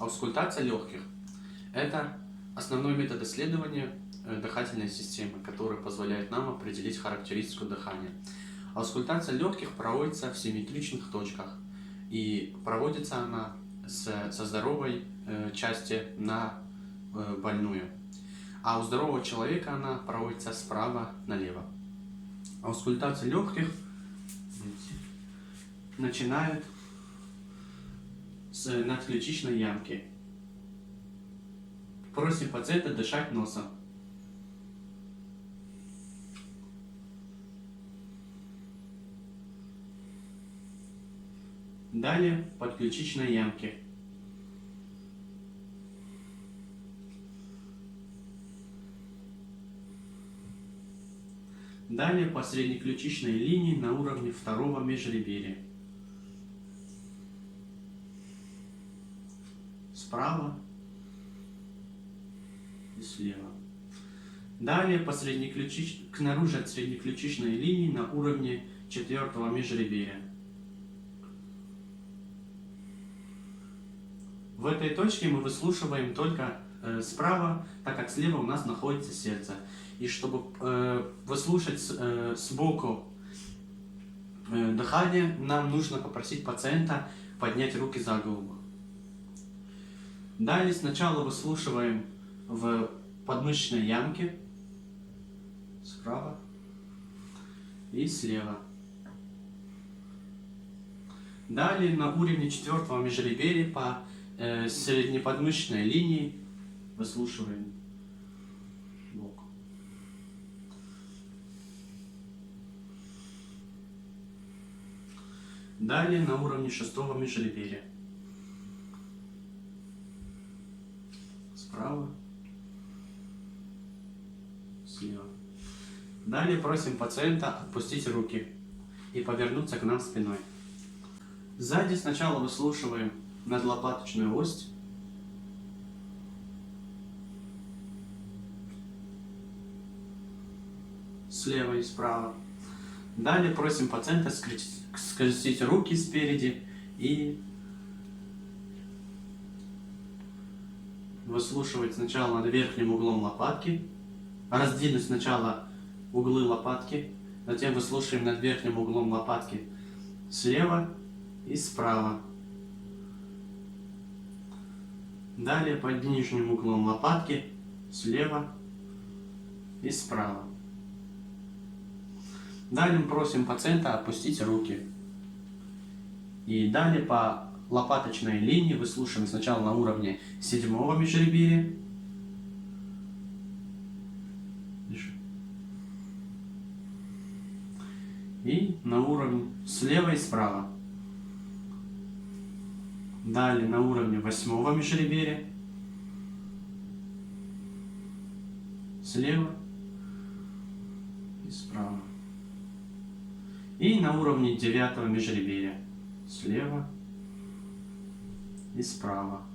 Аускультация легких – это основной метод исследования дыхательной системы, который позволяет нам определить характеристику дыхания. Аускультация легких проводится в симметричных точках, и проводится она со здоровой части на больную. А у здорового человека она проводится справа налево. Аускультация легких начинает с надключичной ямки. Просим пациента дышать носом. Далее подключичной ямки. Далее по среднеключичной линии на уровне второго межреберья. Справа и слева. Далее по снаружи от среднеключичной линии на уровне четвертого межреберья. В этой точке мы выслушиваем только справа, так как слева у нас находится сердце. И чтобы выслушать сбоку дыхание, нам нужно попросить пациента поднять руки за голову. Далее сначала выслушиваем в подмышечной ямке справа и слева. Далее на уровне четвертого межреберья по среднеподмышечной линии выслушиваем бок. Далее на уровне шестого межреберья. Справа, слева. Далее просим пациента отпустить руки и повернуться к нам спиной. Сзади сначала выслушиваем надлопаточную ось. Слева и справа. Далее просим пациента скрестить руки спереди и выслушивать сначала над верхним углом лопатки. Раздвинуть сначала углы лопатки, затем выслушиваем над верхним углом лопатки слева и справа. Далее под нижним углом лопатки слева и справа. Далее мы просим пациента опустить руки. И далее по лопаточной линии выслушиваем сначала на уровне седьмого межреберья. И на уровне слева и справа. Далее на уровне восьмого межреберья. Слева и справа. И на уровне девятого межреберья. Слева и справа.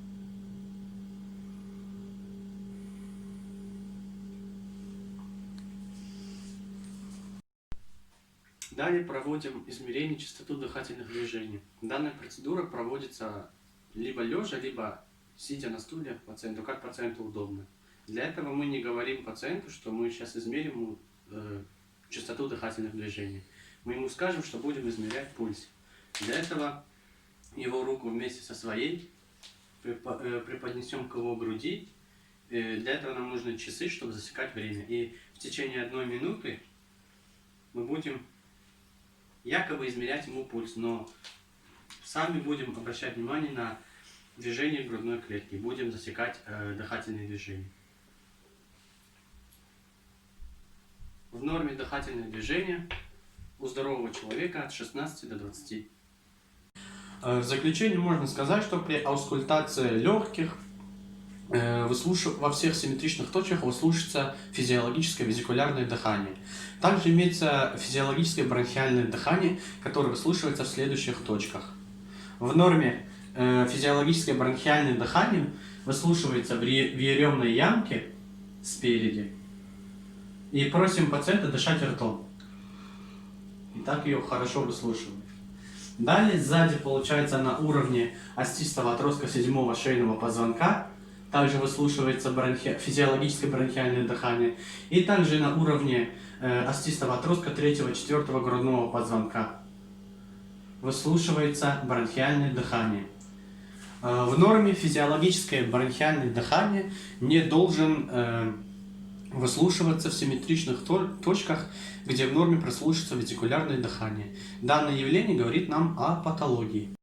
Далее проводим измерение частоты дыхательных движений. Данная процедура проводится либо лежа, либо сидя на стуле пациенту, как пациенту удобно. Для этого мы не говорим пациенту, что мы сейчас измерим частоту дыхательных движений. Мы ему скажем, что будем измерять пульс. Для этого его руку вместе со своей преподнесем к его груди. Для этого нам нужны часы, чтобы засекать время. И в течение 1 минуты мы будем якобы измерять ему пульс, но сами будем обращать внимание на движение грудной клетки, будем засекать дыхательные движения. В норме дыхательные движения у здорового человека от 16 до 20. В заключение можно сказать, что при аускультации легких во всех симметричных точках выслушивается физиологическое везикулярное дыхание. Также имеется физиологическое бронхиальное дыхание, которое выслушивается в следующих точках. В норме физиологическое бронхиальное дыхание выслушивается в еремной ямке спереди. И просим пациента дышать ртом. И так ее хорошо выслушиваем. Далее сзади получается на уровне остистого отростка 7-го шейного позвонка. Также выслушивается физиологическое бронхиальное дыхание. И также на уровне остистого отростка 3-го, 4-го грудного позвонка выслушивается бронхиальное дыхание. В норме физиологическое бронхиальное дыхание не должен выслушиваться в симметричных точках, где в норме прослушивается ветикулярное дыхание. Данное явление говорит нам о патологии.